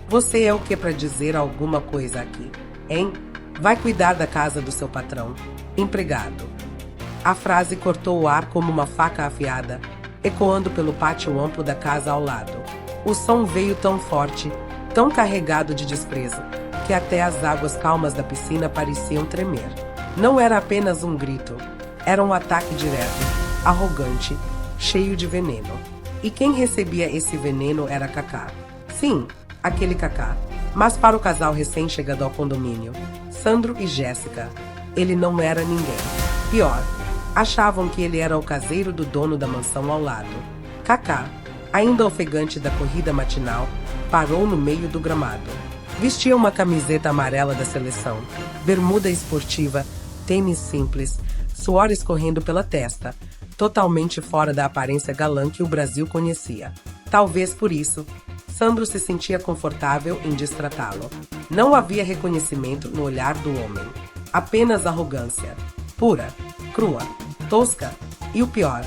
Você é o que para dizer alguma coisa aqui, hein? Vai cuidar da casa do seu patrão, empregado. A frase cortou o ar como uma faca afiada, ecoando pelo pátio amplo da casa ao lado. O som veio tão forte, tão carregado de desprezo, que até as águas calmas da piscina pareciam tremer. Não era apenas um grito, era um ataque direto, arrogante, cheio de veneno. E quem recebia esse veneno era Kaká. Sim, aquele Kaká. Mas para o casal recém-chegado ao condomínio, Sandro e Jéssica, ele não era ninguém. Pior, achavam que ele era o caseiro do dono da mansão ao lado. Kaká, ainda ofegante da corrida matinal, parou no meio do gramado. Vestia uma camiseta amarela da seleção, bermuda esportiva, tênis simples, suor escorrendo pela testa, totalmente fora da aparência galã que o Brasil conhecia. Talvez por isso, Sandro se sentia confortável em destratá-lo. Não havia reconhecimento no olhar do homem. Apenas arrogância. Pura, crua, tosca e o pior,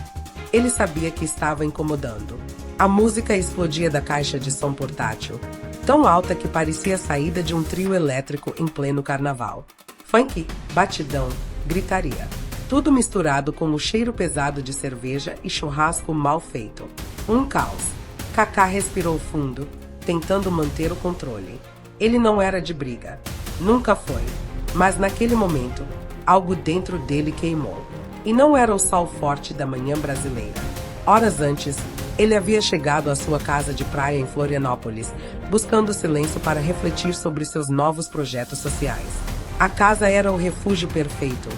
ele sabia que estava incomodando. A música explodia da caixa de som portátil, tão alta que parecia a saída de um trio elétrico em pleno carnaval. Funk, batidão, gritaria. Tudo misturado com o cheiro pesado de cerveja e churrasco mal feito. Um caos. Kaká respirou fundo, tentando manter o controle. Ele não era de briga. Nunca foi. Mas naquele momento, algo dentro dele queimou. E não era o sol forte da manhã brasileira. Horas antes, ele havia chegado à sua casa de praia em Florianópolis, buscando silêncio para refletir sobre seus novos projetos sociais. A casa era o refúgio perfeito.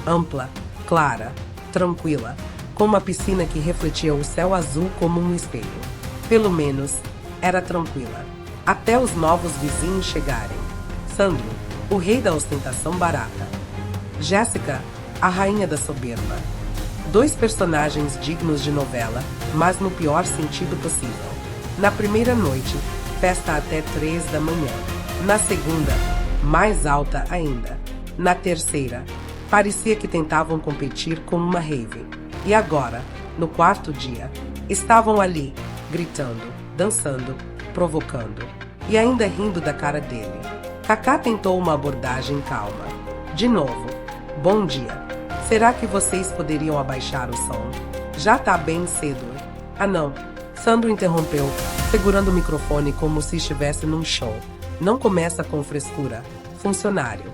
Ampla, clara, tranquila, com uma piscina que refletia o céu azul como um espelho. Pelo menos, era tranquila. Até os novos vizinhos chegarem. Sandro, o rei da ostentação barata. Jéssica, a rainha da soberba. Dois personagens dignos de novela, mas no pior sentido possível. Na primeira noite, festa até 3 da manhã. Na segunda, mais alta ainda. Na terceira, parecia que tentavam competir com uma rave. E agora, no quarto dia, estavam ali, gritando, dançando, provocando e ainda rindo da cara dele. Kaká tentou uma abordagem calma. De novo, bom dia. Será que vocês poderiam abaixar o som? Já tá bem cedo. Ah não, Sandro interrompeu, segurando o microfone como se estivesse num show. Não começa com frescura, funcionário.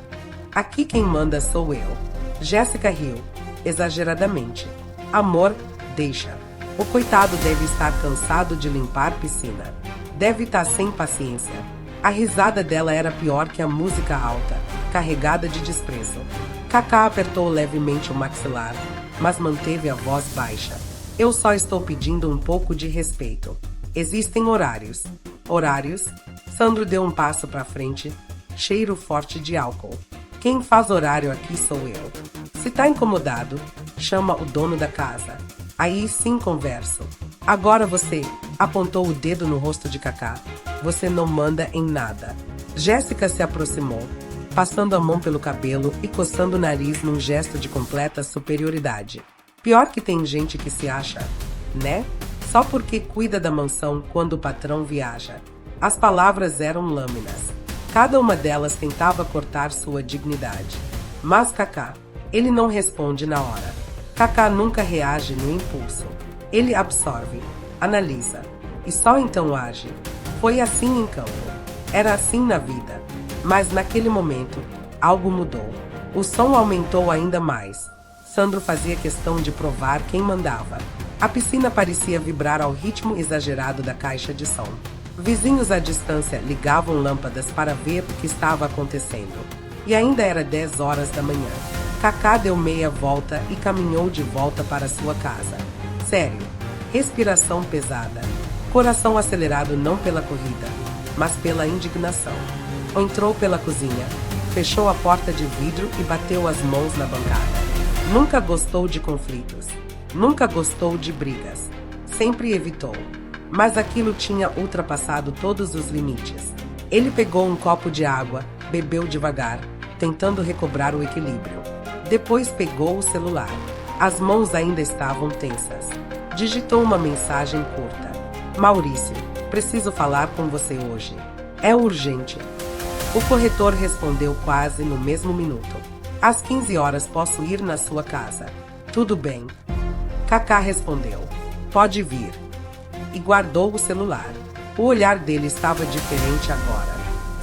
Aqui quem manda sou eu. Jéssica riu, exageradamente. Amor, deixa. O coitado deve estar cansado de limpar piscina. Deve estar sem paciência. A risada dela era pior que a música alta, carregada de desprezo. Kaká apertou levemente o maxilar, mas manteve a voz baixa. Eu só estou pedindo um pouco de respeito. Existem horários. Horários? Sandro deu um passo para frente, cheiro forte de álcool. Quem faz horário aqui sou eu. Se tá incomodado, chama o dono da casa. Aí sim converso. Agora você, apontou o dedo no rosto de Kaká. Você não manda em nada. Jéssica se aproximou, passando a mão pelo cabelo e coçando o nariz num gesto de completa superioridade. Pior que tem gente que se acha, né? Só porque cuida da mansão quando o patrão viaja. As palavras eram lâminas. Cada uma delas tentava cortar sua dignidade. Mas Kaká, ele não responde na hora. Kaká nunca reage no impulso. Ele absorve, analisa, e só então age. Foi assim em campo. Era assim na vida. Mas naquele momento, algo mudou. O som aumentou ainda mais. Sandro fazia questão de provar quem mandava. A piscina parecia vibrar ao ritmo exagerado da caixa de som. Vizinhos à distância ligavam lâmpadas para ver o que estava acontecendo. E ainda era 10 horas da manhã. Kaká deu meia volta e caminhou de volta para sua casa. Sério, respiração pesada, coração acelerado não pela corrida, mas pela indignação. Entrou pela cozinha, fechou a porta de vidro e bateu as mãos na bancada. Nunca gostou de conflitos, nunca gostou de brigas, sempre evitou. Mas aquilo tinha ultrapassado todos os limites. Ele pegou um copo de água, bebeu devagar, tentando recobrar o equilíbrio. Depois pegou o celular. As mãos ainda estavam tensas. Digitou uma mensagem curta. Maurício, preciso falar com você hoje. É urgente. O corretor respondeu quase no mesmo minuto. Às 15 horas posso ir na sua casa. Tudo bem. Kaká respondeu. Pode vir. E guardou o celular. O olhar dele estava diferente agora.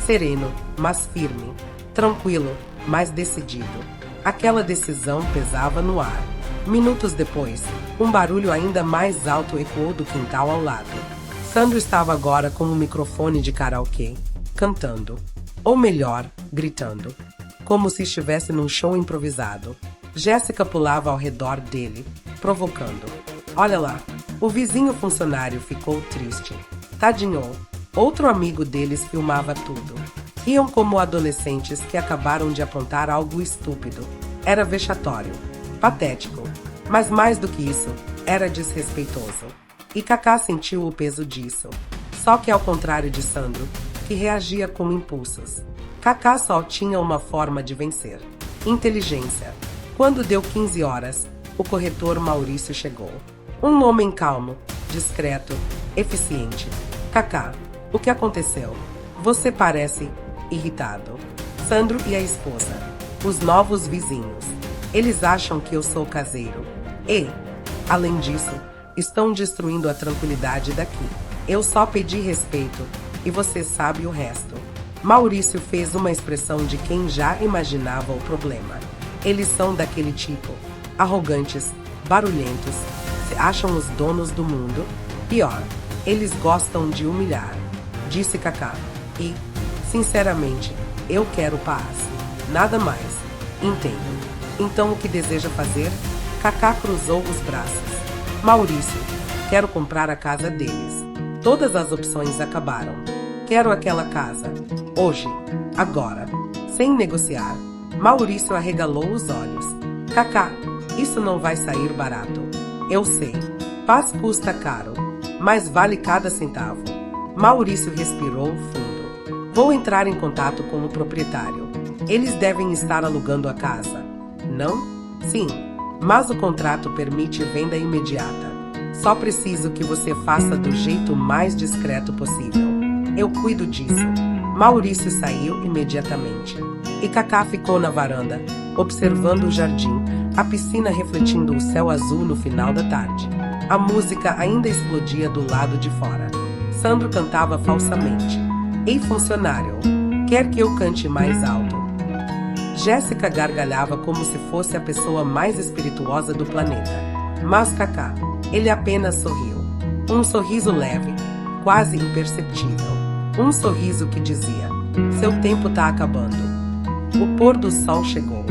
Sereno, mas firme. Tranquilo, mas decidido. Aquela decisão pesava no ar. Minutos depois, um barulho ainda mais alto ecoou do quintal ao lado. Sandro estava agora com um microfone de karaokê, cantando. Ou melhor, gritando. Como se estivesse num show improvisado. Jéssica pulava ao redor dele, provocando. Olha lá, o vizinho funcionário ficou triste. Tadinho. Outro amigo deles filmava tudo. Riam como adolescentes que acabaram de apontar algo estúpido. Era vexatório, patético, mas mais do que isso, era desrespeitoso. E Kaká sentiu o peso disso. Só que ao contrário de Sandro, que reagia com impulsos, Kaká só tinha uma forma de vencer: inteligência. Quando deu 15 horas, o corretor Maurício chegou. Um homem calmo, discreto, eficiente. Kaká, o que aconteceu? Você parece irritado. Sandro e a esposa. Os novos vizinhos. Eles acham que eu sou caseiro. E, além disso, estão destruindo a tranquilidade daqui. Eu só pedi respeito, e você sabe o resto. Maurício fez uma expressão de quem já imaginava o problema. Eles são daquele tipo. Arrogantes, barulhentos, se acham os donos do mundo. Pior, eles gostam de humilhar, disse Kaká. E, sinceramente, eu quero paz. Nada mais. Entendo. Então o que deseja fazer? Kaká cruzou os braços. Maurício, quero comprar a casa deles. Todas as opções acabaram. Quero aquela casa. Hoje. Agora. Sem negociar. Maurício arregalou os olhos. Kaká, isso não vai sair barato. Eu sei. Paz custa caro. Mas vale cada centavo. Maurício respirou fundo. Vou entrar em contato com o proprietário. Eles devem estar alugando a casa. Não? Sim. Mas o contrato permite venda imediata. Só preciso que você faça do jeito mais discreto possível. Eu cuido disso. Maurício saiu imediatamente. E Kaká ficou na varanda, observando o jardim, a piscina refletindo o céu azul no final da tarde. A música ainda explodia do lado de fora. Sandro cantava falsamente. Ei, funcionário, quer que eu cante mais alto? Jéssica gargalhava como se fosse a pessoa mais espirituosa do planeta. Mas Kaká, ele apenas sorriu. Um sorriso leve, quase imperceptível. Um sorriso que dizia: seu tempo tá acabando. O pôr do sol chegou.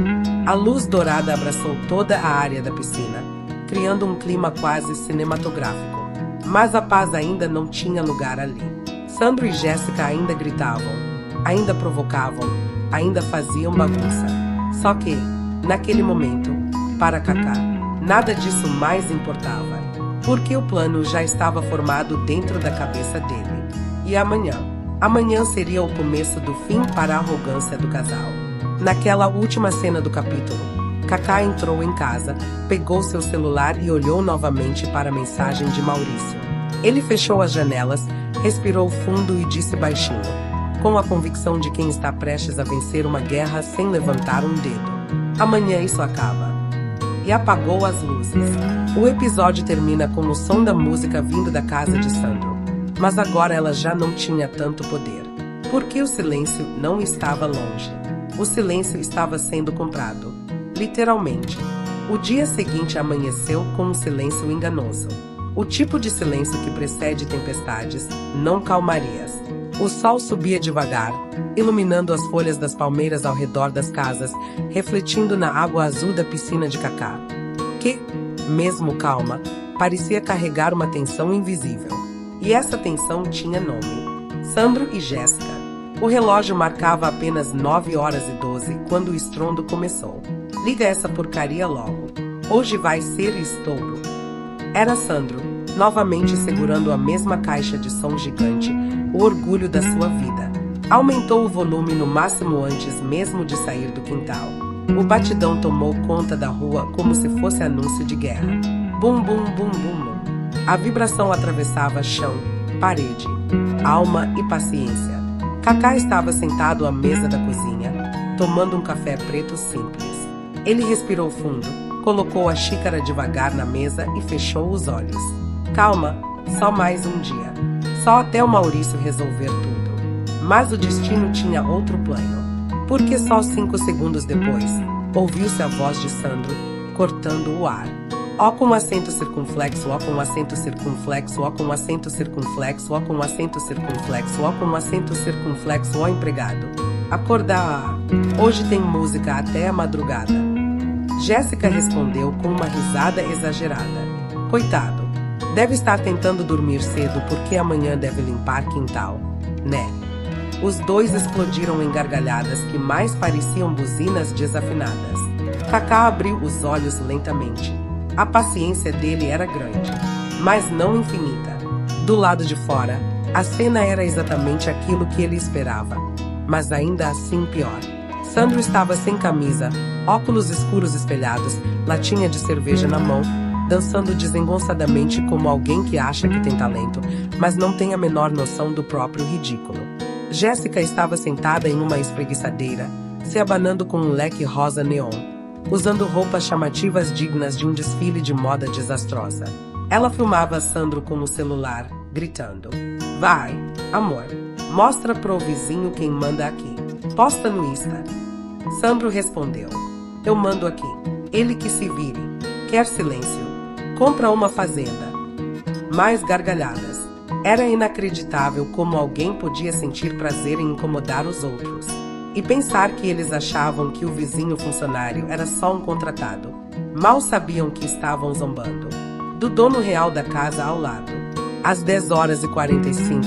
A luz dourada abraçou toda a área da piscina, criando um clima quase cinematográfico. Mas a paz ainda não tinha lugar ali. Sandro e Jéssica ainda gritavam, ainda provocavam, ainda faziam bagunça. Só que, naquele momento, para Kaká, nada disso mais importava, porque o plano já estava formado dentro da cabeça dele. E amanhã seria o começo do fim para a arrogância do casal. Naquela última cena do capítulo, Kaká entrou em casa, pegou seu celular e olhou novamente para a mensagem de Maurício. Ele fechou as janelas, respirou fundo e disse baixinho, com a convicção de quem está prestes a vencer uma guerra sem levantar um dedo: amanhã isso acaba. E apagou as luzes. O episódio termina com o som da música vindo da casa de Sandro. Mas agora ela já não tinha tanto poder. Porque o silêncio não estava longe. O silêncio estava sendo comprado. Literalmente. O dia seguinte amanheceu com um silêncio enganoso. O tipo de silêncio que precede tempestades, não calmarias. O sol subia devagar, iluminando as folhas das palmeiras ao redor das casas, refletindo na água azul da piscina de Kaká, que, mesmo calma, parecia carregar uma tensão invisível. E essa tensão tinha nome: Sandro e Jéssica. O relógio marcava apenas 9h12 quando o estrondo começou. Liga essa porcaria logo. Hoje vai ser estouro. Era Sandro, novamente segurando a mesma caixa de som gigante, o orgulho da sua vida. Aumentou o volume no máximo antes mesmo de sair do quintal. O batidão tomou conta da rua como se fosse anúncio de guerra. Bum, bum, bum, bum. A vibração atravessava chão, parede, alma e paciência. Cacá estava sentado à mesa da cozinha, tomando um café preto simples. Ele respirou fundo, colocou a xícara devagar na mesa e fechou os olhos. Calma, só mais um dia. Só até o Maurício resolver tudo. Mas o destino tinha outro plano. Porque só 5 segundos depois, ouviu-se a voz de Sandro, cortando o ar. Ó com acento circunflexo, ó com acento circunflexo, ó com acento circunflexo, ó com acento circunflexo, ó com acento circunflexo, ó empregado. Acordar. Hoje tem música até a madrugada. Jéssica respondeu com uma risada exagerada. Coitado. Deve estar tentando dormir cedo porque amanhã deve limpar quintal, né? Os dois explodiram em gargalhadas que mais pareciam buzinas desafinadas. Cacá abriu os olhos lentamente. A paciência dele era grande, mas não infinita. Do lado de fora, a cena era exatamente aquilo que ele esperava, mas ainda assim pior. Sandro estava sem camisa, óculos escuros espelhados, latinha de cerveja na mão, dançando desengonçadamente como alguém que acha que tem talento, mas não tem a menor noção do próprio ridículo. Jéssica estava sentada em uma espreguiçadeira, se abanando com um leque rosa neon, usando roupas chamativas dignas de um desfile de moda desastrosa. Ela filmava Sandro com o celular, gritando: Vai, amor, mostra pro vizinho quem manda aqui. Posta no Insta. Sandro respondeu: Eu mando aqui. Ele que se vire. Quer silêncio? Compra uma fazenda. Mais gargalhadas. Era inacreditável como alguém podia sentir prazer em incomodar os outros. E pensar que eles achavam que o vizinho funcionário era só um contratado. Mal sabiam que estavam zombando do dono real da casa ao lado. Às 10h45,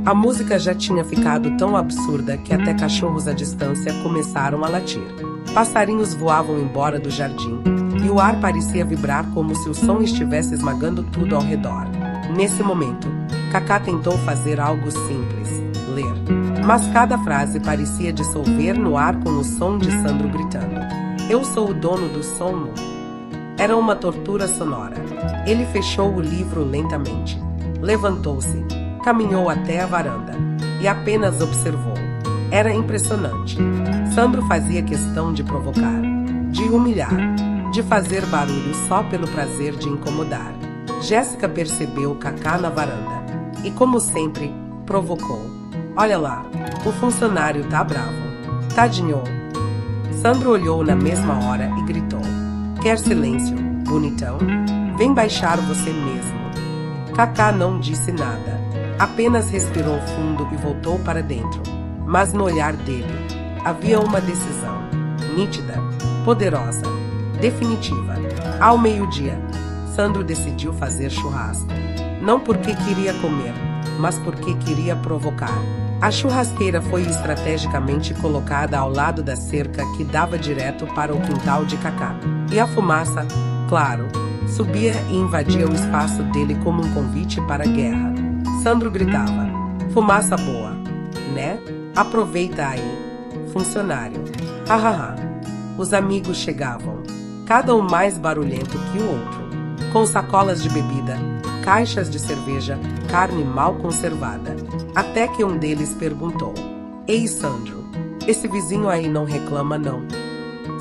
a música já tinha ficado tão absurda que até cachorros à distância começaram a latir. Passarinhos voavam embora do jardim, e o ar parecia vibrar como se o som estivesse esmagando tudo ao redor. Nesse momento, Cacá tentou fazer algo simples, ler. Mas cada frase parecia dissolver no ar com o som de Sandro gritando: Eu sou o dono do som. Era uma tortura sonora. Ele fechou o livro lentamente. Levantou-se, caminhou até a varanda e apenas observou. Era impressionante. Sandro fazia questão de provocar, de humilhar, de fazer barulho só pelo prazer de incomodar. Jéssica percebeu Cacá na varanda e, como sempre, provocou. Olha lá, o funcionário tá bravo. Tadinho. Sandro olhou na mesma hora e gritou: Quer silêncio, bonitão? Vem baixar você mesmo. Cacá não disse nada. Apenas respirou fundo e voltou para dentro. Mas no olhar dele, havia uma decisão. Nítida, poderosa, definitiva. Ao meio-dia, Sandro decidiu fazer churrasco. Não porque queria comer, mas porque queria provocar. A churrasqueira foi estrategicamente colocada ao lado da cerca que dava direto para o quintal de Cacá. E a fumaça, claro, subia e invadia o espaço dele como um convite para a guerra. Sandro gritava: Fumaça boa, né? Aproveita aí, funcionário. Hahaha. Os amigos chegavam, cada um mais barulhento que o outro, com sacolas de bebida, caixas de cerveja, carne mal conservada. Até que um deles perguntou: Ei, Sandro, esse vizinho aí não reclama, não?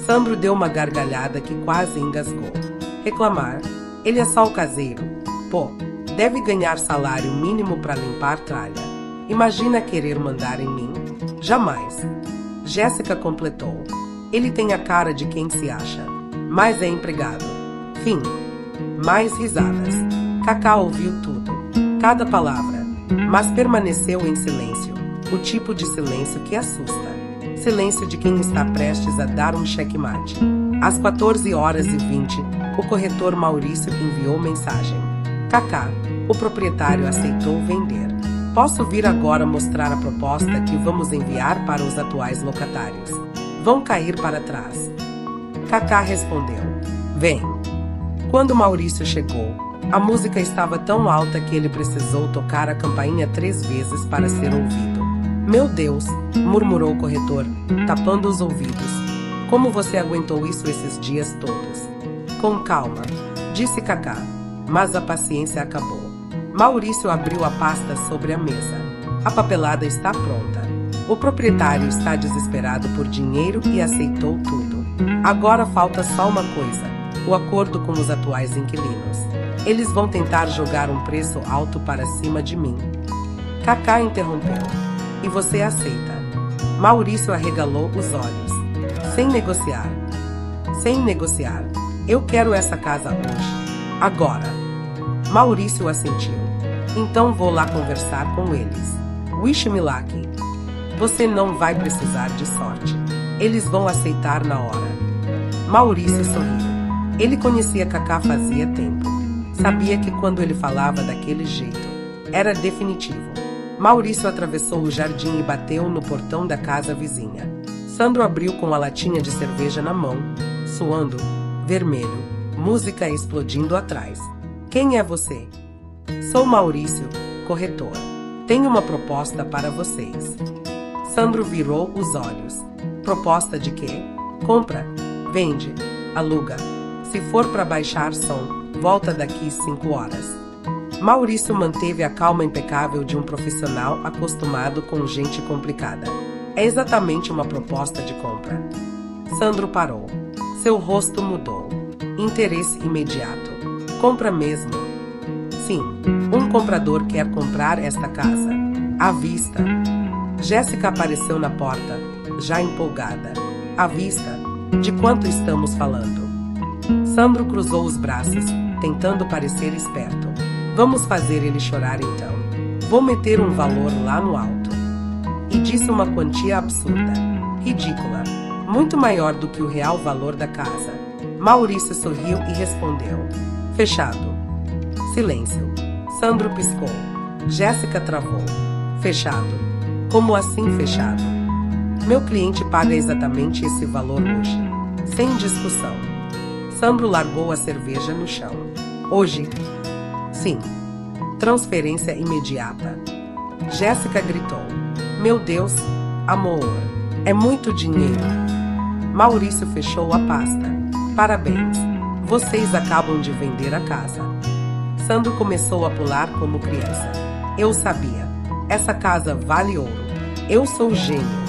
Sandro deu uma gargalhada que quase engasgou. Reclamar? Ele é só o caseiro. Pô, deve ganhar salário mínimo para limpar tralha. Imagina querer mandar em mim? Jamais. Jéssica completou: Ele tem a cara de quem se acha, mas é empregado. Fim. Mais risadas. Cacá ouviu tudo, cada palavra, mas permaneceu em silêncio, o tipo de silêncio que assusta. Silêncio de quem está prestes a dar um checkmate. Às 14h20, o corretor Maurício enviou mensagem: Cacá, o proprietário aceitou vender. Posso vir agora mostrar a proposta que vamos enviar para os atuais locatários. Vão cair para trás. Cacá respondeu: Vem. Quando Maurício chegou, a música estava tão alta que ele precisou tocar a campainha 3 vezes para ser ouvido. Meu Deus, murmurou o corretor, tapando os ouvidos. Como você aguentou isso esses dias todos? Com calma, disse Cacá, mas a paciência acabou. Maurício abriu a pasta sobre a mesa. A papelada está pronta. O proprietário está desesperado por dinheiro e aceitou tudo. Agora falta só uma coisa: o acordo com os atuais inquilinos. Eles vão tentar jogar um preço alto para cima de mim. Kaká interrompeu. E você aceita? Maurício arregalou os olhos. Sem negociar. Sem negociar. Eu quero essa casa hoje. Agora. Maurício assentiu. Então vou lá conversar com eles. Wish me luck. Você não vai precisar de sorte. Eles vão aceitar na hora. Maurício sorriu. Ele conhecia Kaká fazia tempo. Sabia que quando ele falava daquele jeito, era definitivo. Maurício atravessou o jardim e bateu no portão da casa vizinha. Sandro abriu com a latinha de cerveja na mão, suando, vermelho, música explodindo atrás. Quem é você? Sou Maurício, corretor. Tenho uma proposta para vocês. Sandro virou os olhos. Proposta de quê? Compra, vende, aluga. Se for para baixar som, volta daqui 5 horas. Maurício manteve a calma impecável de um profissional acostumado com gente complicada. É exatamente uma proposta de compra. Sandro parou. Seu rosto mudou. Interesse imediato. Compra mesmo? Sim, um comprador quer comprar esta casa. À vista. Jéssica apareceu na porta, já empolgada. À vista? De quanto estamos falando? Sandro cruzou os braços, tentando parecer esperto. Vamos fazer ele chorar então. Vou meter um valor lá no alto. E disse uma quantia absurda, ridícula, muito maior do que o real valor da casa. Maurício sorriu e respondeu. Fechado. Silêncio. Sandro piscou. Jéssica travou. Fechado. Como assim fechado? Meu cliente paga exatamente esse valor hoje. Sem discussão. Sandro largou a cerveja no chão. Hoje? Sim. Transferência imediata. Jéssica gritou. Meu Deus, amor, é muito dinheiro. Maurício fechou a pasta. Parabéns, vocês acabam de vender a casa. Sandro começou a pular como criança. Eu sabia. Essa casa vale ouro. Eu sou gênio.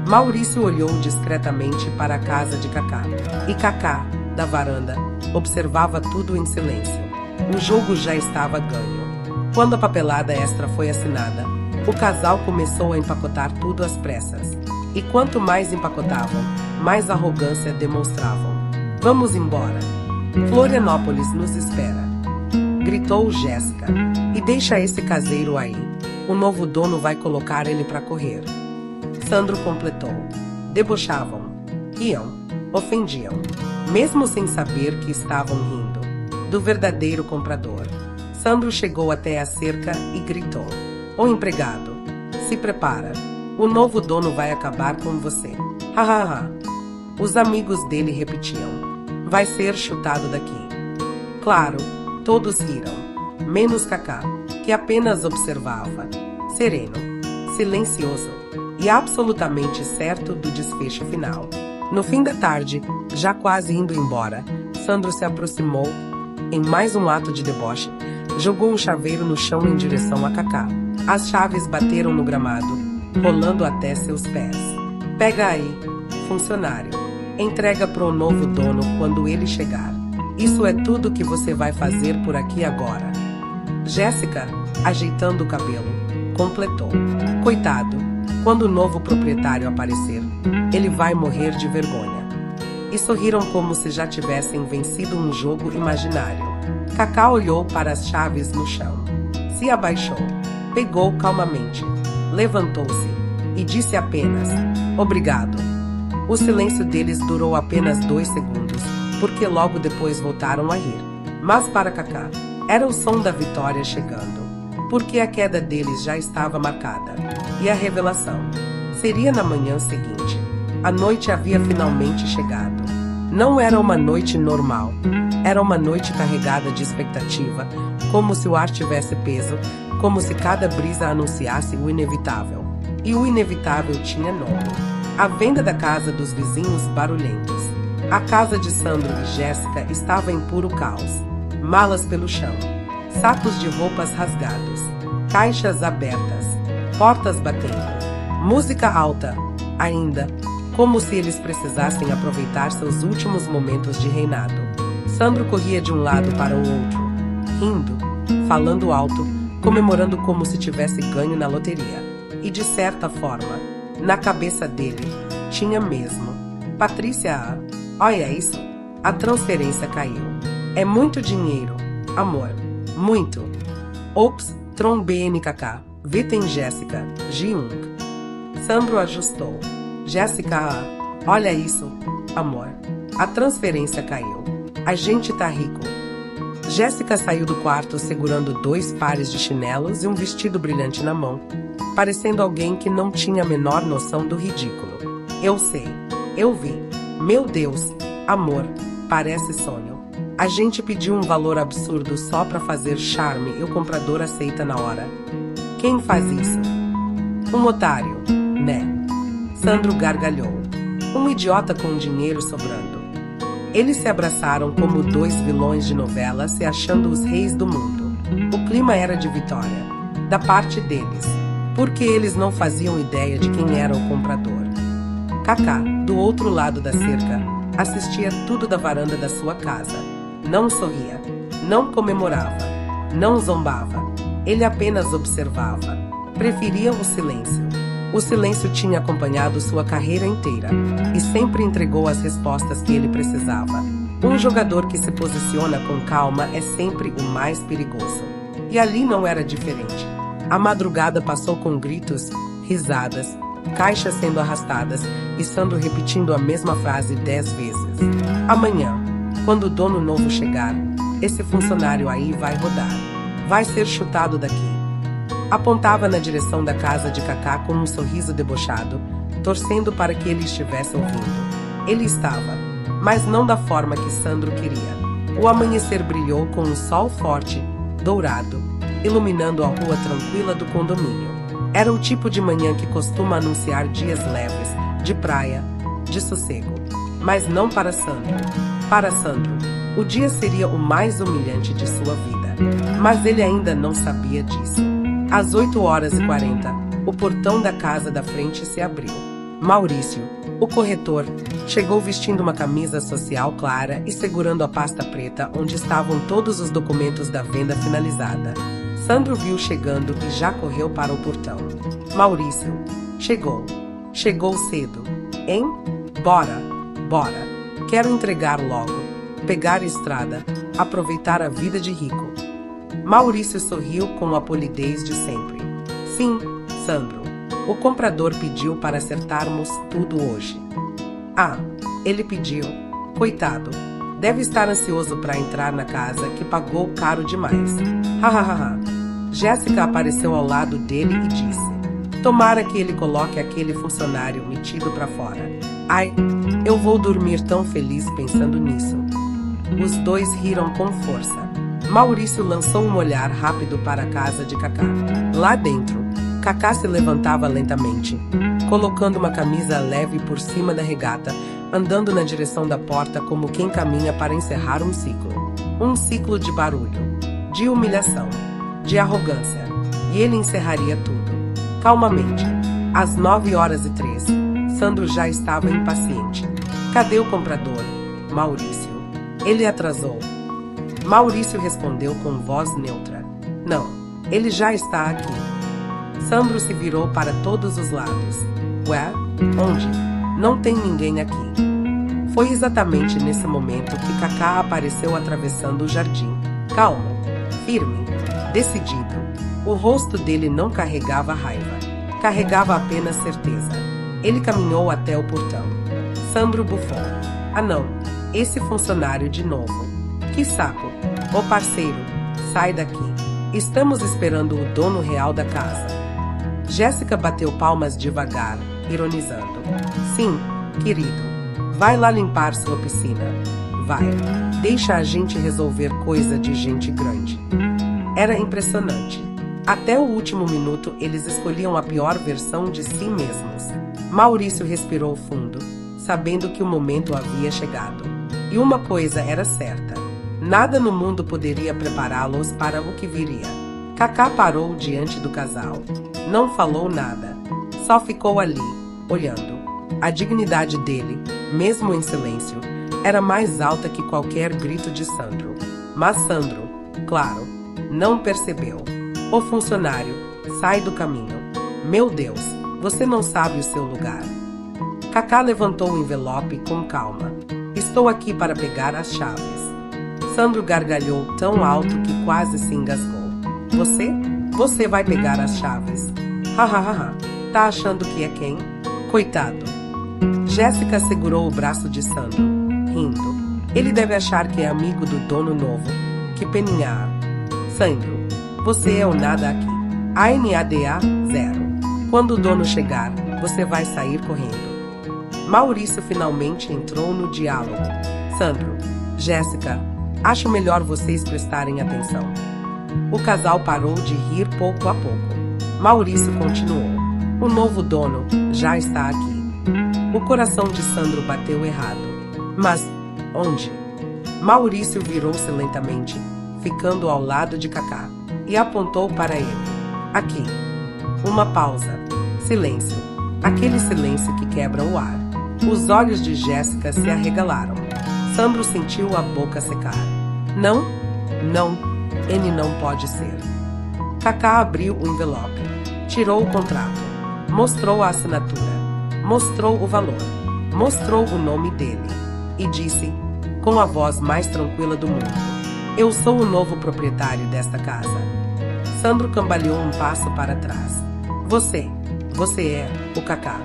Maurício olhou discretamente para a casa de Kaká. E Kaká, da varanda, observava tudo em silêncio. O jogo já estava ganho. Quando a papelada extra foi assinada, o casal começou a empacotar tudo às pressas. E quanto mais empacotavam, mais arrogância demonstravam. Vamos embora. Florianópolis nos espera. Gritou Jéssica. E deixa esse caseiro aí. O novo dono vai colocar ele para correr. Sandro completou. Debochavam. Riam. Ofendiam. Mesmo sem saber que estavam rindo. Do verdadeiro comprador. Sandro chegou até a cerca e gritou. Ô empregado, se prepara. O novo dono vai acabar com você. Hahaha. Os amigos dele repetiam. Vai ser chutado daqui. Claro, todos riram. Menos Kaká, que apenas observava. Sereno, silencioso e absolutamente certo do desfecho final. No fim da tarde, já quase indo embora, Sandro se aproximou, em mais um ato de deboche, jogou um chaveiro no chão em direção a Kaká. As chaves bateram no gramado, rolando até seus pés. Pega aí, funcionário. Entrega pro novo dono quando ele chegar. Isso é tudo que você vai fazer por aqui agora. Jéssica, ajeitando o cabelo, completou. Coitado, quando o novo proprietário aparecer, ele vai morrer de vergonha. E sorriram como se já tivessem vencido um jogo imaginário. Kaká olhou para as chaves no chão. Se abaixou. Pegou calmamente. Levantou-se. E disse apenas, obrigado. O silêncio deles durou apenas 2 segundos, porque logo depois voltaram a rir. Mas para Kaká, era o som da vitória chegando. Porque a queda deles já estava marcada. E a revelação seria na manhã seguinte. A noite havia finalmente chegado. Não era uma noite normal. Era uma noite carregada de expectativa, como se o ar tivesse peso, como se cada brisa anunciasse o inevitável. E o inevitável tinha nome. A venda da casa dos vizinhos barulhentos. A casa de Sandro e Jéssica estava em puro caos. Malas pelo chão. Sacos de roupas rasgados. Caixas abertas. Portas batendo. Música alta, ainda, como se eles precisassem aproveitar seus últimos momentos de reinado. Sandro corria de um lado para o outro, rindo, falando alto, comemorando como se tivesse ganho na loteria. E de certa forma, na cabeça dele, tinha mesmo. Patrícia, olha isso, a transferência caiu. É muito dinheiro, amor, muito. Ops, Tron BNKK, Vitten Jéssica, Ji-Jung. Sandro ajustou. Jéssica, olha isso, amor, a transferência caiu. A gente tá rico. Jéssica saiu do quarto segurando 2 pares de chinelos e um vestido brilhante na mão, parecendo alguém que não tinha a menor noção do ridículo. Eu sei, eu vi. Meu Deus, amor, parece sonho. A gente pediu um valor absurdo só pra fazer charme e o comprador aceita na hora. Quem faz isso? Um otário, né? Sandro gargalhou. Um idiota com dinheiro sobrando. Eles se abraçaram como 2 vilões de novela se achando os reis do mundo. O clima era de vitória, da parte deles, porque eles não faziam ideia de quem era o comprador. Kaká, do outro lado da cerca, assistia tudo da varanda da sua casa. Não sorria, não comemorava, não zombava. Ele apenas observava. Preferia o silêncio. O silêncio tinha acompanhado sua carreira inteira e sempre entregou as respostas que ele precisava. Um jogador que se posiciona com calma é sempre o mais perigoso. E ali não era diferente. A madrugada passou com gritos, risadas, caixas sendo arrastadas e Sandro repetindo a mesma frase 10 vezes. Amanhã, quando o dono novo chegar, esse funcionário aí vai rodar. Vai ser chutado daqui. Apontava na direção da casa de Kaká com um sorriso debochado, torcendo para que ele estivesse ouvindo. Ele estava, mas não da forma que Sandro queria. O amanhecer brilhou com um sol forte, dourado, iluminando a rua tranquila do condomínio. Era o tipo de manhã que costuma anunciar dias leves, de praia, de sossego. Mas não para Sandro. Para Sandro, o dia seria o mais humilhante de sua vida. Mas ele ainda não sabia disso. Às 8h40, o portão da casa da frente se abriu. Maurício, o corretor, chegou vestindo uma camisa social clara e segurando a pasta preta onde estavam todos os documentos da venda finalizada. Sandro viu chegando e já correu para o portão. Maurício, chegou. Chegou cedo. Hein? Bora, bora. Quero entregar logo. Pegar a estrada. Aproveitar a vida de rico. Maurício sorriu com a polidez de sempre. Sim, Sandro. O comprador pediu para acertarmos tudo hoje. Ah, ele pediu. Coitado. Deve estar ansioso para entrar na casa que pagou caro demais. Hahaha. Jéssica apareceu ao lado dele e disse: tomara que ele coloque aquele funcionário metido para fora. Ai, eu vou dormir tão feliz pensando nisso. Os dois riram com força. Maurício lançou um olhar rápido para a casa de Kaká. Lá dentro, Kaká se levantava lentamente, colocando uma camisa leve por cima da regata, andando na direção da porta como quem caminha para encerrar um ciclo. Um ciclo de barulho, de humilhação, de arrogância. E ele encerraria tudo. Calmamente. Às 9h03, Sandro já estava impaciente. Cadê o comprador? Maurício. Ele atrasou. Maurício respondeu com voz neutra. Não, ele já está aqui. Sandro se virou para todos os lados. Ué? Onde? Não tem ninguém aqui. Foi exatamente nesse momento que Kaká apareceu atravessando o jardim. Calmo, firme, decidido. O rosto dele não carregava raiva. Carregava apenas certeza. Ele caminhou até o portão. Sandro bufou. Ah não, esse funcionário de novo. Que saco. Ô parceiro, sai daqui. Estamos esperando o dono real da casa. Jéssica bateu palmas devagar, ironizando. Sim, querido. Vai lá limpar sua piscina. Vai. Deixa a gente resolver coisa de gente grande. Era impressionante. Até o último minuto eles escolhiam a pior versão de si mesmos. Maurício respirou fundo, sabendo que o momento havia chegado. E uma coisa era certa. Nada no mundo poderia prepará-los para o que viria. Kaká parou diante do casal. Não falou nada. Só ficou ali, olhando. A dignidade dele, mesmo em silêncio, era mais alta que qualquer grito de Sandro. Mas Sandro, claro, não percebeu. O funcionário, sai do caminho. Meu Deus, você não sabe o seu lugar. Kaká levantou o envelope com calma. Estou aqui para pegar as chaves. Sandro gargalhou tão alto que quase se engasgou. Você vai pegar as chaves. Hahaha, tá achando que é quem? Coitado. Jéssica segurou o braço de Sandro, rindo. Ele deve achar que é amigo do dono novo. Que peninha. Sandro, você é o nada aqui. ANADA 0. Quando o dono chegar, você vai sair correndo. Maurício finalmente entrou no diálogo. Sandro, Jéssica, acho melhor vocês prestarem atenção. O casal parou de rir pouco a pouco. Maurício continuou. O novo dono já está aqui. O coração de Sandro bateu errado. Mas, onde? Maurício virou-se lentamente, ficando ao lado de Kaká, e apontou para ele. Aqui. Uma pausa. Silêncio. Aquele silêncio que quebra o ar. Os olhos de Jéssica se arregalaram. Sandro sentiu a boca secar. Não, ele não pode ser. Kaká abriu o envelope, tirou o contrato, mostrou a assinatura, mostrou o valor, mostrou o nome dele e disse, com a voz mais tranquila do mundo: eu sou o novo proprietário desta casa. Sandro cambaleou um passo para trás. Você é o Kaká.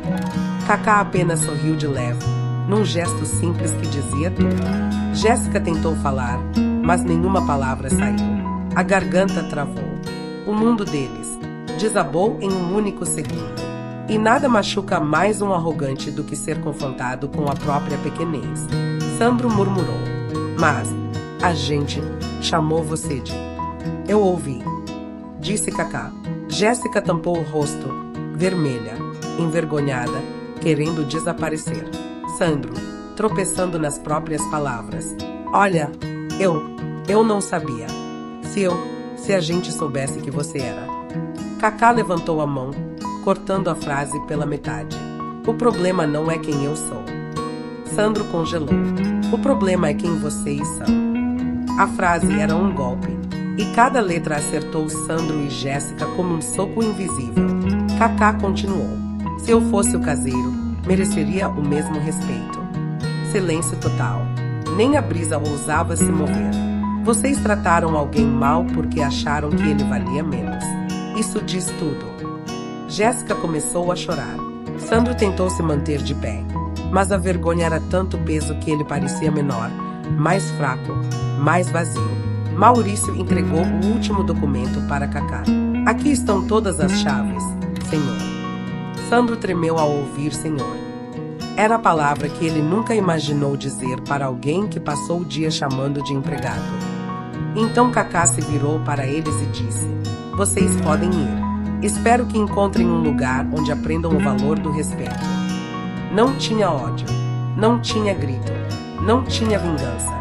Kaká apenas sorriu de leve, num gesto simples que dizia tudo. Jéssica tentou falar, mas nenhuma palavra saiu. A garganta travou. O mundo deles desabou em um único segundo. E nada machuca mais um arrogante do que ser confrontado com a própria pequenez. Sandro murmurou. Mas a gente chamou você de... Eu ouvi, disse Kaká. Jéssica tampou o rosto, vermelha, envergonhada, querendo desaparecer. Sandro, tropeçando nas próprias palavras. Olha, eu não sabia. Se a gente soubesse que você era. Kaká levantou a mão, cortando a frase pela metade. O problema não é quem eu sou. Sandro congelou. O problema é quem vocês são. A frase era um golpe, e cada letra acertou Sandro e Jéssica como um soco invisível. Kaká continuou. Se eu fosse o caseiro, mereceria o mesmo respeito. Silêncio total. Nem a brisa ousava se mover. Vocês trataram alguém mal porque acharam que ele valia menos. Isso diz tudo. Jéssica começou a chorar. Sandro tentou se manter de pé, mas a vergonha era tanto peso que ele parecia menor, mais fraco, mais vazio. Maurício entregou o último documento para Kaká. Aqui estão todas as chaves, senhor. Sandro tremeu ao ouvir senhor. Era a palavra que ele nunca imaginou dizer para alguém que passou o dia chamando de empregado. Então Kaká se virou para eles e disse: vocês podem ir. Espero que encontrem um lugar onde aprendam o valor do respeito. Não tinha ódio, não tinha grito, não tinha vingança.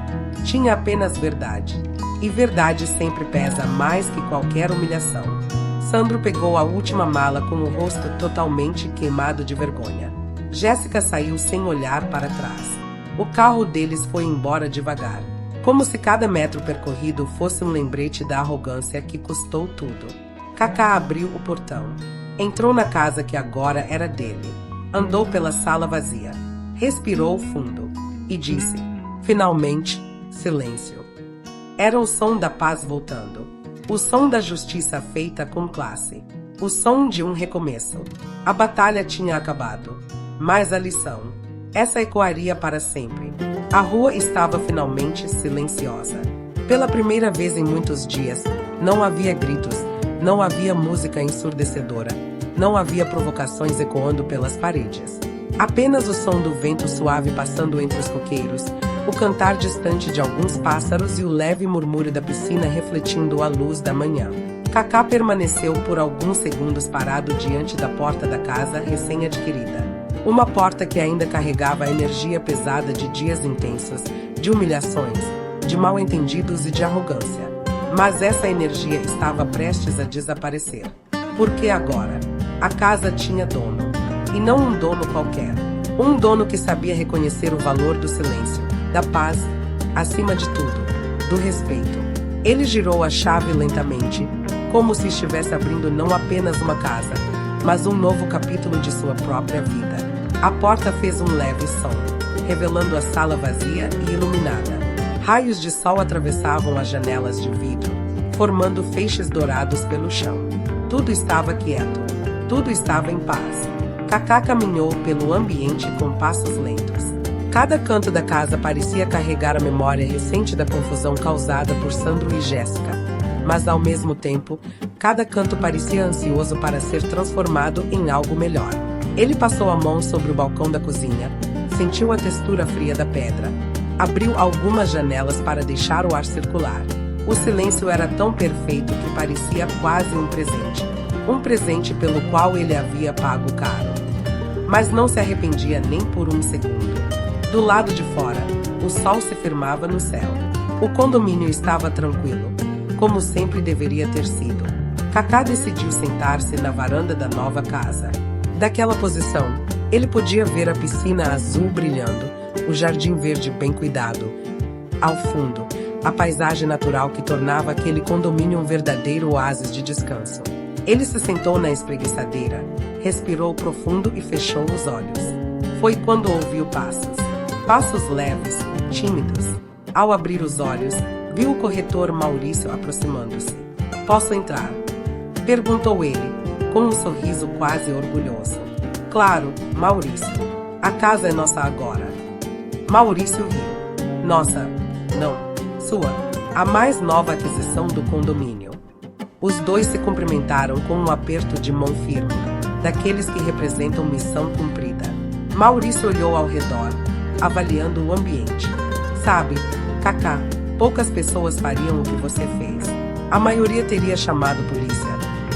Tinha apenas verdade. E verdade sempre pesa mais que qualquer humilhação. Sandro pegou a última mala com o rosto totalmente queimado de vergonha. Jéssica saiu sem olhar para trás. O carro deles foi embora devagar, como se cada metro percorrido fosse um lembrete da arrogância que custou tudo. Kaká abriu o portão. Entrou na casa que agora era dele. Andou pela sala vazia. Respirou fundo. E disse, finalmente, silêncio. Era o som da paz voltando. O som da justiça feita com classe. O som de um recomeço. A batalha tinha acabado. Mas a lição, essa ecoaria para sempre. A rua estava finalmente silenciosa. Pela primeira vez em muitos dias, não havia gritos, não havia música ensurdecedora, não havia provocações ecoando pelas paredes. Apenas o som do vento suave passando entre os coqueiros, o cantar distante de alguns pássaros e o leve murmúrio da piscina refletindo a luz da manhã. Kaká permaneceu por alguns segundos parado diante da porta da casa recém-adquirida. Uma porta que ainda carregava a energia pesada de dias intensos, de humilhações, de mal-entendidos e de arrogância. Mas essa energia estava prestes a desaparecer. Porque agora, a casa tinha dono. E não um dono qualquer. Um dono que sabia reconhecer o valor do silêncio, da paz, acima de tudo, do respeito. Ele girou a chave lentamente, como se estivesse abrindo não apenas uma casa, mas um novo capítulo de sua própria vida. A porta fez um leve som, revelando a sala vazia e iluminada. Raios de sol atravessavam as janelas de vidro, formando feixes dourados pelo chão. Tudo estava quieto, tudo estava em paz. Kaká caminhou pelo ambiente com passos lentos. Cada canto da casa parecia carregar a memória recente da confusão causada por Sandro e Jéssica. Mas ao mesmo tempo, cada canto parecia ansioso para ser transformado em algo melhor. Ele passou a mão sobre o balcão da cozinha, sentiu a textura fria da pedra, abriu algumas janelas para deixar o ar circular. O silêncio era tão perfeito que parecia quase um presente. Um presente pelo qual ele havia pago caro. Mas não se arrependia nem por um segundo. Do lado de fora, o sol se firmava no céu. O condomínio estava tranquilo, como sempre deveria ter sido. Kaká decidiu sentar-se na varanda da nova casa. Daquela posição, ele podia ver a piscina azul brilhando, o jardim verde bem cuidado. Ao fundo, a paisagem natural que tornava aquele condomínio um verdadeiro oásis de descanso. Ele se sentou na espreguiçadeira, respirou profundo e fechou os olhos. Foi quando ouviu passos. Passos leves, tímidos. Ao abrir os olhos, viu o corretor Maurício aproximando-se. "Posso entrar?" perguntou ele, com um sorriso quase orgulhoso. "Claro, Maurício. A casa é nossa agora." Maurício riu. "Nossa, não, sua. A mais nova aquisição do condomínio." Os dois se cumprimentaram com um aperto de mão firme, daqueles que representam missão cumprida. Maurício olhou ao redor, avaliando o ambiente. "Sabe, Kaká, poucas pessoas fariam o que você fez. A maioria teria chamado polícia,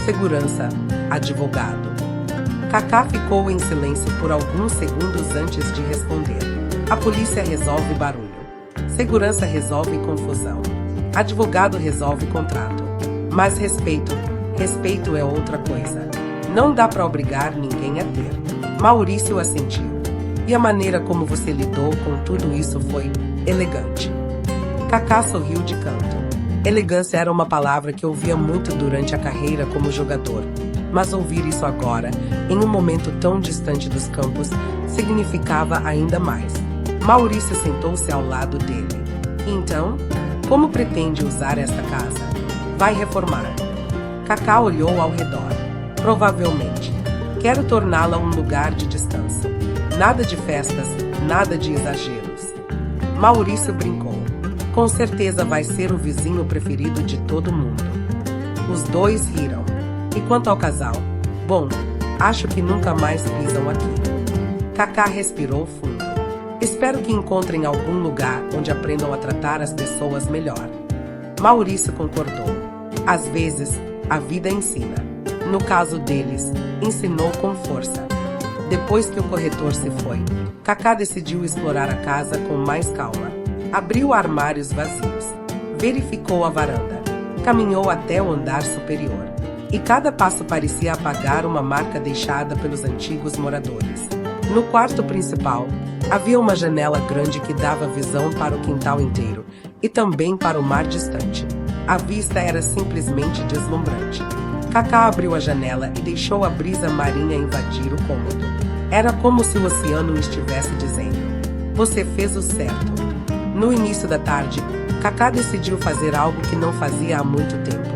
segurança, advogado." Kaká ficou em silêncio por alguns segundos antes de responder. "A polícia resolve barulho. Segurança resolve confusão. Advogado resolve contrato. Mas respeito é outra coisa. Não dá para obrigar ninguém a ter." Maurício assentiu. "E a maneira como você lidou com tudo isso foi elegante." Kaká sorriu de canto. Elegância era uma palavra que ouvia muito durante a carreira como jogador, mas ouvir isso agora, em um momento tão distante dos campos, significava ainda mais. Maurício sentou-se ao lado dele. "Então, como pretende usar esta casa? Vai reformar?" Kaká olhou ao redor. "Provavelmente. Quero torná-la um lugar de descanso. Nada de festas, nada de exageros." Maurício brincou. "Com certeza vai ser o vizinho preferido de todo mundo." Os dois riram. "E quanto ao casal? Bom, acho que nunca mais pisam aqui." Kaká respirou fundo. "Espero que encontrem algum lugar onde aprendam a tratar as pessoas melhor." Maurício concordou. "Às vezes, a vida ensina." No caso deles, ensinou com força. Depois que o corretor se foi, Kaká decidiu explorar a casa com mais calma. Abriu armários vazios. Verificou a varanda. Caminhou até o andar superior. E cada passo parecia apagar uma marca deixada pelos antigos moradores. No quarto principal, havia uma janela grande que dava visão para o quintal inteiro e também para o mar distante. A vista era simplesmente deslumbrante. Kaká abriu a janela e deixou a brisa marinha invadir o cômodo. Era como se o oceano estivesse dizendo: "Você fez o certo." No início da tarde, Kaká decidiu fazer algo que não fazia há muito tempo.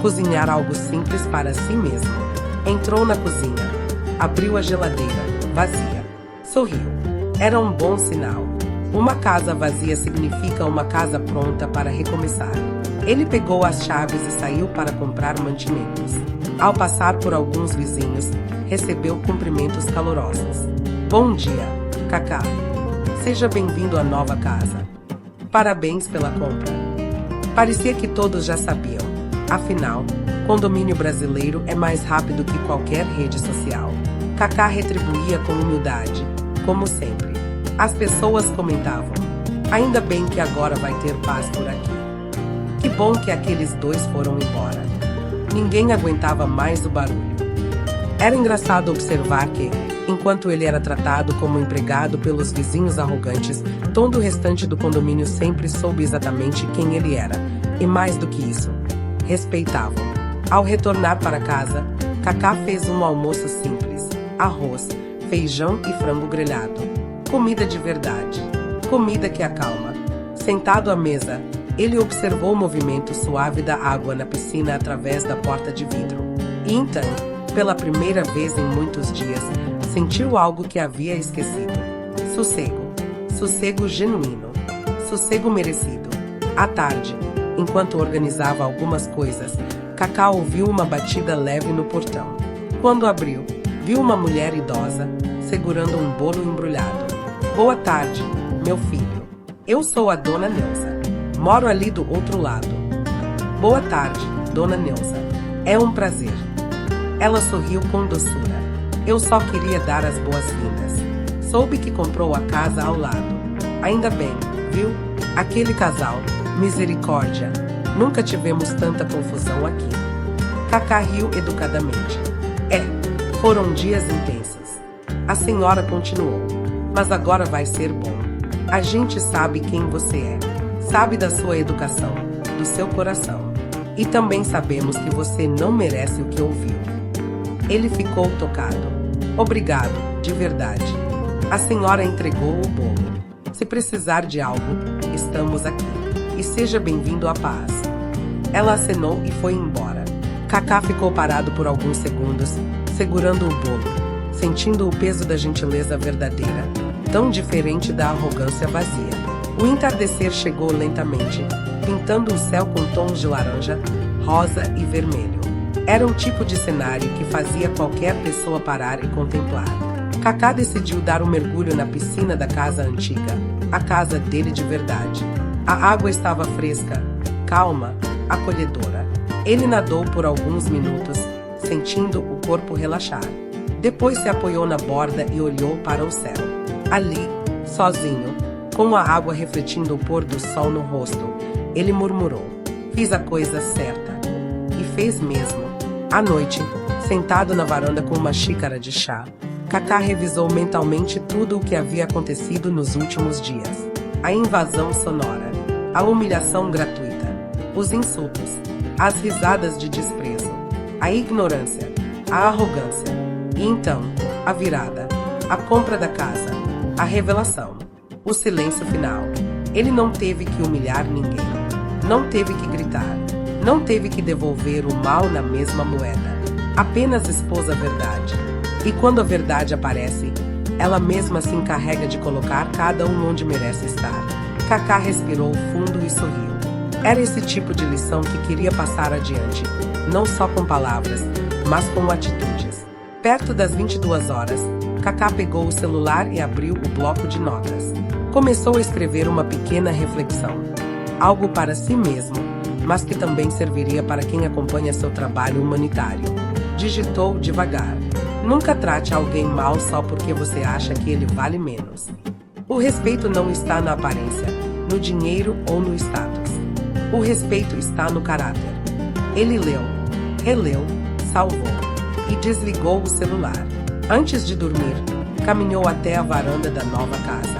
Cozinhar algo simples para si mesmo. Entrou na cozinha. Abriu a geladeira, vazia. Sorriu. Era um bom sinal. Uma casa vazia significa uma casa pronta para recomeçar. Ele pegou as chaves e saiu para comprar mantimentos. Ao passar por alguns vizinhos, recebeu cumprimentos calorosos. "Bom dia, Kaká. Seja bem-vindo à nova casa. Parabéns pela compra." Parecia que todos já sabiam. Afinal, condomínio brasileiro é mais rápido que qualquer rede social. Kaká retribuía com humildade, como sempre. As pessoas comentavam: "Ainda bem que agora vai ter paz por aqui." Que bom que aqueles dois foram embora. Ninguém aguentava mais o barulho. Era engraçado observar que, enquanto ele era tratado como empregado pelos vizinhos arrogantes, todo o restante do condomínio sempre soube exatamente quem ele era, e mais do que isso, respeitavam. Ao retornar para casa, Kaká fez um almoço simples: arroz, feijão e frango grelhado. Comida de verdade. Comida que acalma. Sentado à mesa, ele observou o movimento suave da água na piscina através da porta de vidro. E então, pela primeira vez em muitos dias, sentiu algo que havia esquecido. Sossego. Sossego genuíno. Sossego merecido. À tarde, enquanto organizava algumas coisas, Kaká ouviu uma batida leve no portão. Quando abriu, viu uma mulher idosa, segurando um bolo embrulhado. Boa tarde, meu filho. Eu sou a Dona Neuza. Moro ali do outro lado. Boa tarde, Dona Neuza. É um prazer. Ela sorriu com doçura. Eu só queria dar as boas-vindas. Soube que comprou a casa ao lado. Ainda bem, viu? Aquele casal, misericórdia. Nunca tivemos tanta confusão aqui. Kaká riu educadamente. Foram dias intensos. A senhora continuou. Mas agora vai ser bom. A gente sabe quem você é. Sabe da sua educação, do seu coração. E também sabemos que você não merece o que ouviu. Ele ficou tocado. Obrigado, de verdade. A senhora entregou o bolo. Se precisar de algo, estamos aqui. E seja bem-vindo à paz. Ela acenou e foi embora. Kaká ficou parado por alguns segundos, segurando o bolo, sentindo o peso da gentileza verdadeira, tão diferente da arrogância vazia. O entardecer chegou lentamente, pintando o céu com tons de laranja, rosa e vermelho. Era o tipo de cenário que fazia qualquer pessoa parar e contemplar. Kaká decidiu dar um mergulho na piscina da casa antiga, a casa dele de verdade. A água estava fresca, calma, acolhedora. Ele nadou por alguns minutos, sentindo o corpo relaxar. Depois se apoiou na borda e olhou para o céu. Ali, sozinho, com a água refletindo o pôr do sol no rosto, ele murmurou: fiz a coisa certa. E fez mesmo. À noite, sentado na varanda com uma xícara de chá, Kaká revisou mentalmente tudo o que havia acontecido nos últimos dias. A invasão sonora, a humilhação gratuita, os insultos, as risadas de desprezo, a ignorância, a arrogância, e então, a virada, a compra da casa, a revelação, o silêncio final. Ele não teve que humilhar ninguém, não teve que gritar, não teve que devolver o mal na mesma moeda, apenas expôs a verdade. E quando a verdade aparece, ela mesma se encarrega de colocar cada um onde merece estar. Kaká respirou fundo e sorriu. Era esse tipo de lição que queria passar adiante, não só com palavras, mas com atitudes. Perto das 22 horas, Kaká pegou o celular e abriu o bloco de notas. Começou a escrever uma pequena reflexão. Algo para si mesmo, mas que também serviria para quem acompanha seu trabalho humanitário. Digitou devagar. Nunca trate alguém mal só porque você acha que ele vale menos. O respeito não está na aparência, no dinheiro ou no status. O respeito está no caráter. Ele leu, releu, salvou e desligou o celular. Antes de dormir, caminhou até a varanda da nova casa.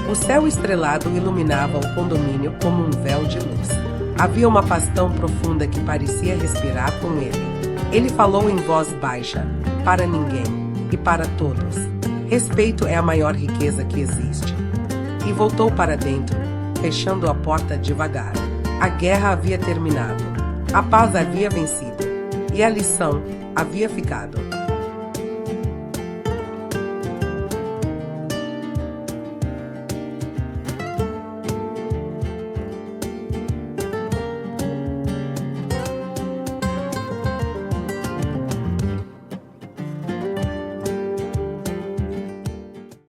O céu estrelado iluminava o condomínio como um véu de luz. Havia uma paz tão profunda que parecia respirar com ele. Ele falou em voz baixa, para ninguém e para todos. Respeito é a maior riqueza que existe. E voltou para dentro, fechando a porta devagar. A guerra havia terminado. A paz havia vencido. E a lição havia ficado.